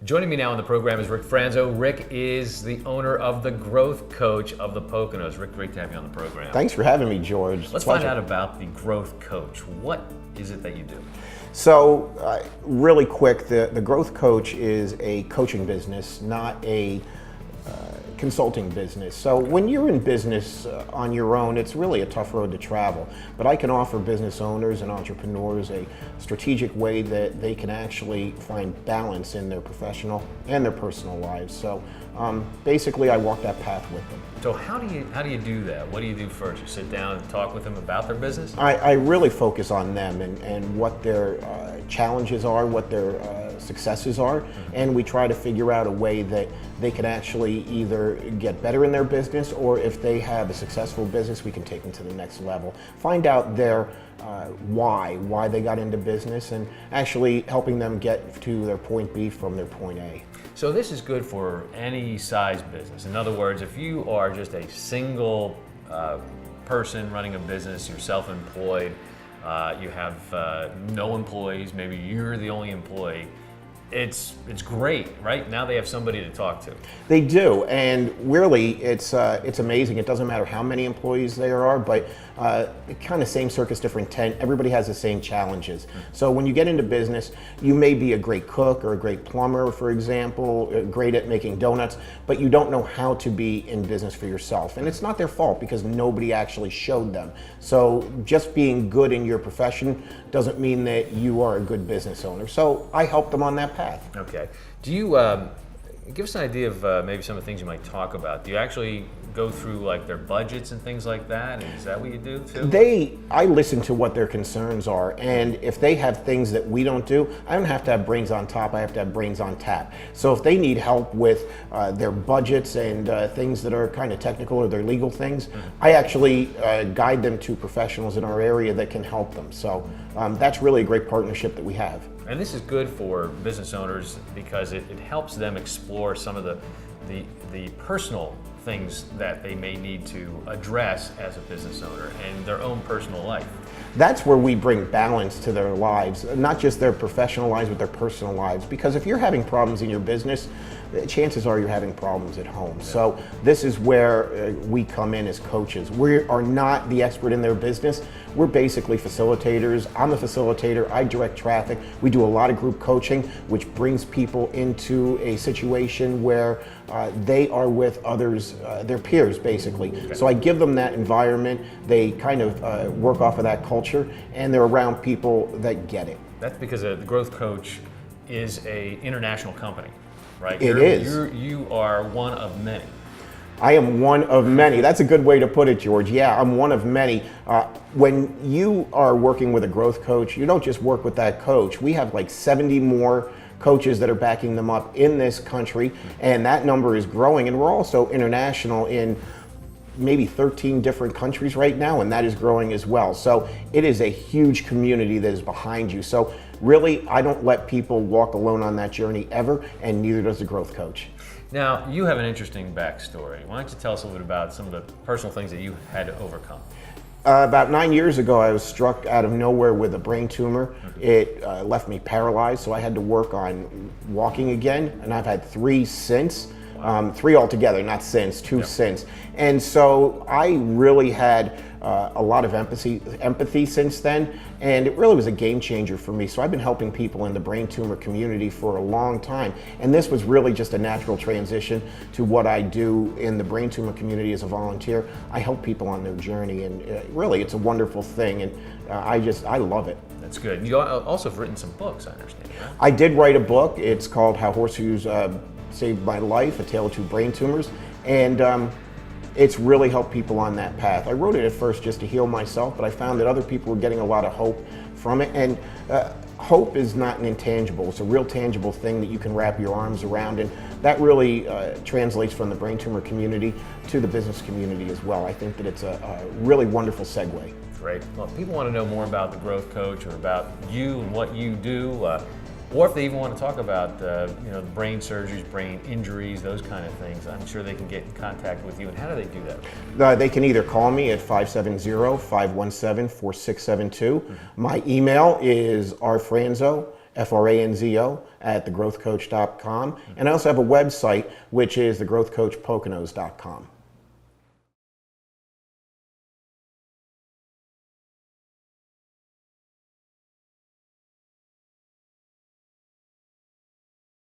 Joining me now on the program is Rick Franzo. Rick is the owner of the Growth Coach of the Poconos. Rick, great to have you on the program. Thanks for having me, George. Let's find out about the Growth Coach. What is it that you do? So, really quick, the Growth Coach is a coaching business, not a consulting business. So when you're in business on your own, it's really a tough road to travel. But I can offer business owners and entrepreneurs a strategic way that they can actually find balance in their professional and their personal lives. So basically, I walk that path with them. So how do you do that? What do you do first? You sit down and talk with them about their business? I really focus on them and what their challenges are, what their successes are, and we try to figure out a way that they can actually either get better in their business, or if they have a successful business, we can take them to the next level. Find out their why they got into business, and actually helping them get to their point B from their point A. So this is good for any size business. In other words, if you are just a single person running a business, you're self-employed, you have no employees, maybe you're the only employee, it's great, right? Now they have somebody to talk to. They do, and really it's amazing. It doesn't matter how many employees there are, but kind of same circus, different tent. Everybody has the same challenges. So when you get into business, you may be a great cook or a great plumber, for example, great at making donuts, but you don't know how to be in business for yourself. And it's not their fault because nobody actually showed them. So just being good in your profession doesn't mean that you are a good business owner. So I help them on that path. Okay. Do you give us an idea of maybe some of the things you might talk about? Do you actually go through like their budgets and things like that? And is that what you do too? I listen to what their concerns are, and if they have things that we don't do, I don't have to have brains on top, I have to have brains on tap. So if they need help with their budgets and things that are kind of technical or their legal things, I actually guide them to professionals in our area that can help them. So that's really a great partnership that we have. And this is good for business owners because it helps them explore some of the personal things that they may need to address as a business owner and their own personal life. That's where we bring balance to their lives, not just their professional lives, but their personal lives. Because if you're having problems in your business, chances are you're having problems at home. Yeah. So this is where we come in as coaches. We are not the expert in their business. We're basically facilitators. I'm a facilitator. I direct traffic. We do a lot of group coaching, which brings people into a situation where they are with others, their peers, basically. Okay. So I give them that environment. They kind of work off of that culture, and they're around people that get it. That's because the Growth Coach is an international company, right? It is. You are one of many. I am one of many. That's a good way to put it, George. Yeah, I'm one of many. When you are working with a growth coach, you don't just work with that coach. We have like 70 more coaches that are backing them up in this country, and that number is growing. And we're also international in maybe 13 different countries right now, and that is growing as well. So it is a huge community that is behind you. So really, I don't let people walk alone on that journey ever, and neither does the growth coach. Now, you have an interesting backstory. Why don't you tell us a little bit about some of the personal things that you had to overcome? About 9 years ago, I was struck out of nowhere with a brain tumor. It left me paralyzed, so I had to work on walking again, and I've had 3 since. 3 altogether, not since, 2 since. And so I really had a lot of empathy since then, and it really was a game changer for me. So I've been helping people in the brain tumor community for a long time, and this was really just a natural transition to what I do in the brain tumor community as a volunteer. I help people on their journey, and really it's a wonderful thing, and I love it. That's good. You also have written some books, I understand, right? I did write a book. It's called How Horseshoes Saved My Life, A Tale of Two Brain Tumors, and it's really helped people on that path. I wrote it at first just to heal myself, but I found that other people were getting a lot of hope from it, and hope is not an intangible. It's a real tangible thing that you can wrap your arms around, and that really translates from the brain tumor community to the business community as well. I think that it's a really wonderful segue. Great. Well, if people want to know more about the Growth Coach or about you and what you do, or if they even want to talk about brain surgeries, brain injuries, those kind of things, I'm sure they can get in contact with you. And how do they do that? They can either call me at 570-517-4672. My email is rfranzo Franzo, at thegrowthcoach.com. And I also have a website, which is thegrowthcoachpoconos.com.